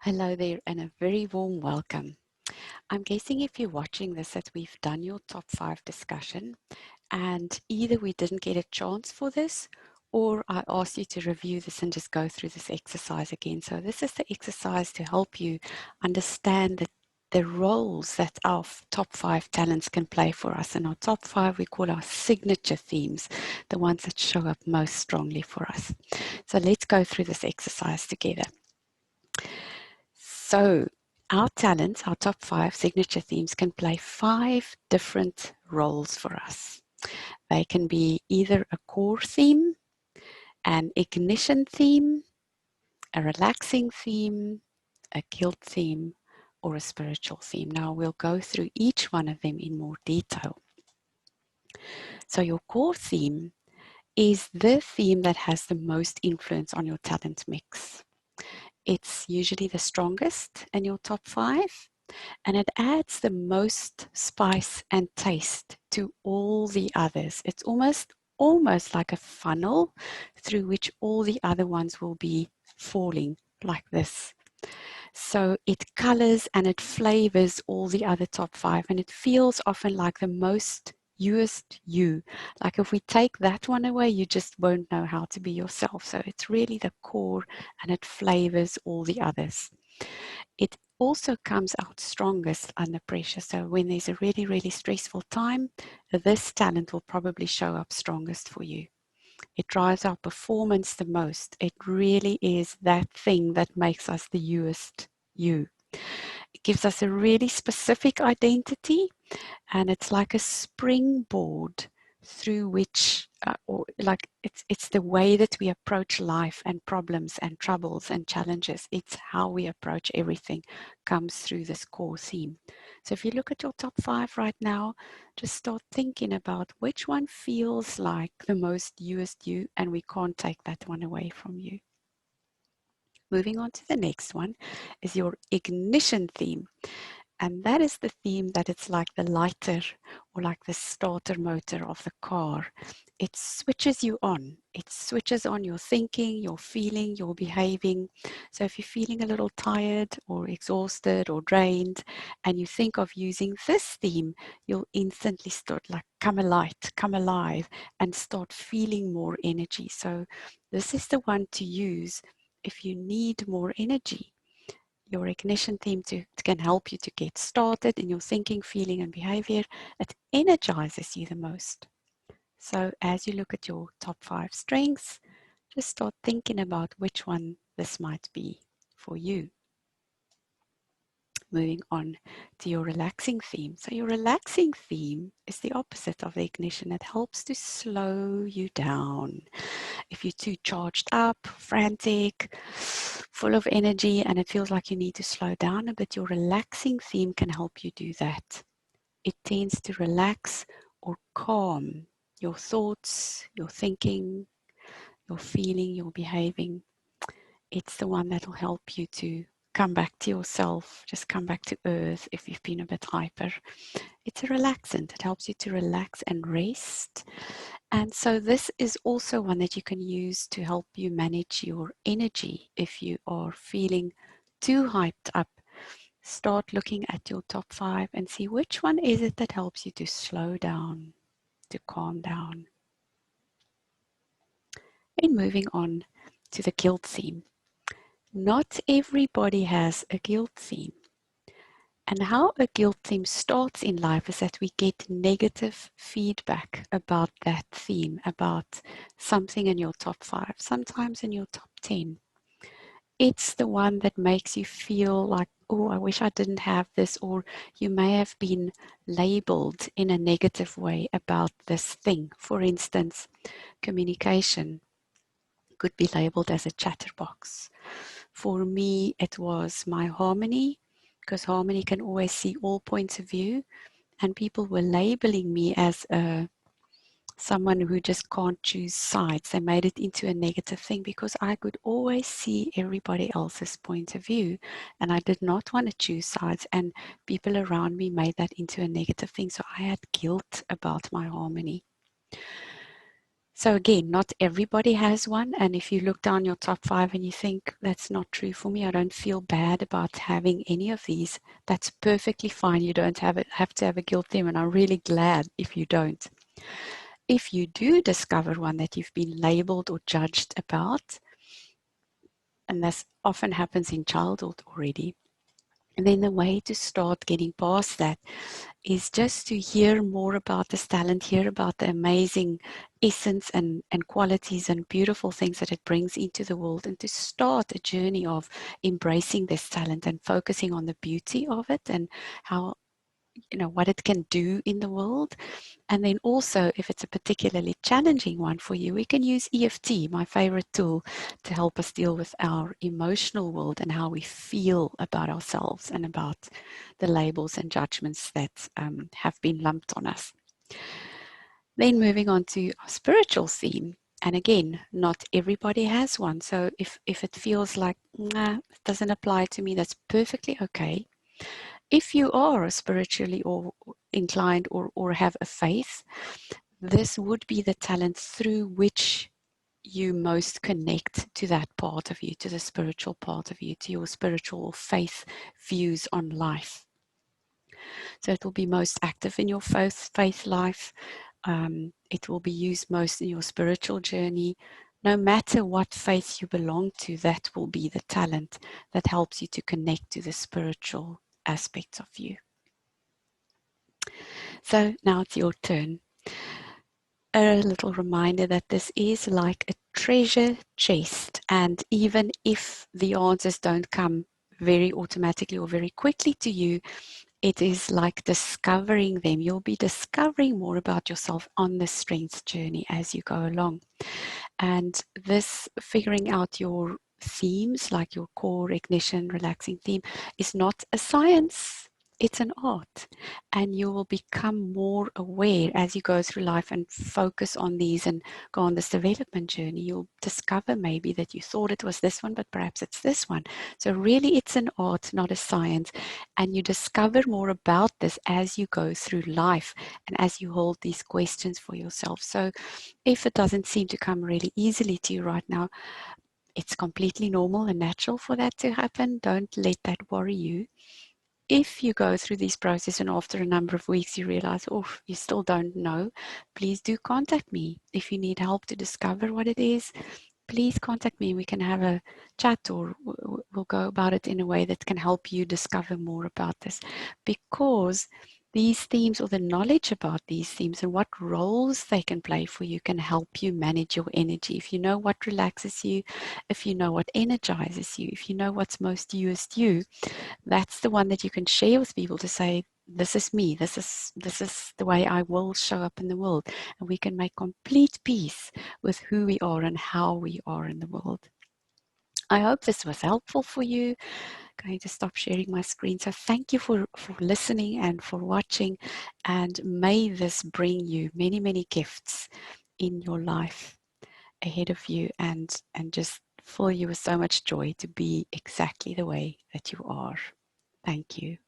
Hello there and a very warm welcome. I'm guessing if you're watching this that we've done your top 5 discussion and either we didn't get a chance for this or I asked you to review this and just go through this exercise again. So this is the exercise to help you understand the roles that our top 5 talents can play for us. And our top 5 we call our signature themes, the ones that show up most strongly for us. So let's go through this exercise together. So our talents, our top 5 signature themes can play 5 different roles for us. They can be either a core theme, an ignition theme, a relaxing theme, a guilt theme, or a spiritual theme. Now we'll go through each one of them in more detail. So your core theme is the theme that has the most influence on your talent mix. It's usually the strongest in your top 5. And it adds the most spice and taste to all the others. It's almost like a funnel through which all the other ones will be falling like this. So it colors and it flavors all the other top 5, and it feels often like the most youest you. Like if we take that one away, you just won't know how to be yourself. So it's really the core and it flavors all the others. It also comes out strongest under pressure. So when there's a really, really stressful time, this talent will probably show up strongest for you. It drives our performance the most. It really is that thing that makes us the youest you. It gives us a really specific identity, and it's like a springboard through which or like it's the way that we approach life and problems and troubles and challenges. It's how we approach everything comes through this core theme. So if you look at your top 5 right now, just start thinking about which one feels like the most youest you, and we can't take that one away from you. Moving on to the next one is your ignition theme. And that is the theme that it's like the lighter or like the starter motor of the car. It switches you on. It switches on your thinking, your feeling, your behaving. So if you're feeling a little tired or exhausted or drained and you think of using this theme, you'll instantly start like come alight, come alive, and start feeling more energy. So this is the one to use if you need more energy. Your ignition theme can help you to get started in your thinking, feeling, and behavior. It energizes you the most. So as you look at your top 5 strengths, just start thinking about which one this might be for you. Moving on to your relaxing theme. So your relaxing theme is the opposite of the ignition. It helps to slow you down. If you're too charged up, frantic, full of energy, and it feels like you need to slow down a bit, your relaxing theme can help you do that. It tends to relax or calm your thoughts, your thinking, your feeling, your behaving. It's the one that will help you to come back to yourself, just come back to earth if you've been a bit hyper. It's a relaxant. It helps you to relax and rest. And so this is also one that you can use to help you manage your energy if you are feeling too hyped up. Start looking at your top 5 and see which one is it that helps you to slow down, to calm down. And moving on to the guilt theme. Not everybody has a guilt theme. And how a guilt theme starts in life is that we get negative feedback about that theme, about something in your top 5, sometimes in your top 10. It's the one that makes you feel like, oh, I wish I didn't have this, or you may have been labeled in a negative way about this thing. For instance, communication could be labeled as a chatterbox. For me, it was my harmony, because harmony can always see all points of view, and people were labeling me as someone who just can't choose sides. They made it into a negative thing because I could always see everybody else's point of view, and I did not want to choose sides, and people around me made that into a negative thing. So I had guilt about my harmony. So again, not everybody has one. And if you look down your top 5 and you think that's not true for me, I don't feel bad about having any of these, that's perfectly fine. You don't have to have a guilt theme, and I'm really glad if you don't. If you do discover one that you've been labeled or judged about, and this often happens in childhood already, and then the way to start getting past that is just to hear more about this talent, hear about the amazing essence and qualities and beautiful things that it brings into the world, and to start a journey of embracing this talent and focusing on the beauty of it and how, what it can do in the world. And then also, if it's a particularly challenging one for you, we can use EFT, my favorite tool, to help us deal with our emotional world and how we feel about ourselves and about the labels and judgments that have been lumped on us. Then moving on to our spiritual theme. And again, not everybody has one. So if it feels like, nah, it doesn't apply to me, that's perfectly okay. If you are spiritually or inclined or have a faith, this would be the talent through which you most connect to that part of you, to the spiritual part of you, to your spiritual faith views on life. So it will be most active in your faith life. It will be used most in your spiritual journey. No matter what faith you belong to, that will be the talent that helps you to connect to the spiritual aspects of you. So now it's your turn. A little reminder that this is like a treasure chest, and even if the answers don't come very automatically or very quickly to you, it is like discovering them. You'll be discovering more about yourself on the strengths journey as you go along. And this figuring out your themes, like your core, ignition, relaxing theme, is not a science. It's an art. And you will become more aware as you go through life and focus on these and go on this development journey. You'll discover maybe that you thought it was this one, but perhaps it's this one. So really it's an art, not a science. And you discover more about this as you go through life and as you hold these questions for yourself. So if it doesn't seem to come really easily to you right now, it's completely normal and natural for that to happen. Don't let that worry you. If you go through this process and after a number of weeks you realize, oh, you still don't know, please do contact me. If you need help to discover what it is, please contact me. We can have a chat, or we'll go about it in a way that can help you discover more about this. Because these themes, or the knowledge about these themes and what roles they can play for you, can help you manage your energy. If you know what relaxes you, if you know what energizes you, if you know what's most you, that's the one that you can share with people to say, this is me, this is the way I will show up in the world. And we can make complete peace with who we are and how we are in the world. I hope this was helpful for you. I'm going to stop sharing my screen. So thank you for listening and for watching, and may this bring you many, many gifts in your life ahead of you, and just fill you with so much joy to be exactly the way that you are. Thank you.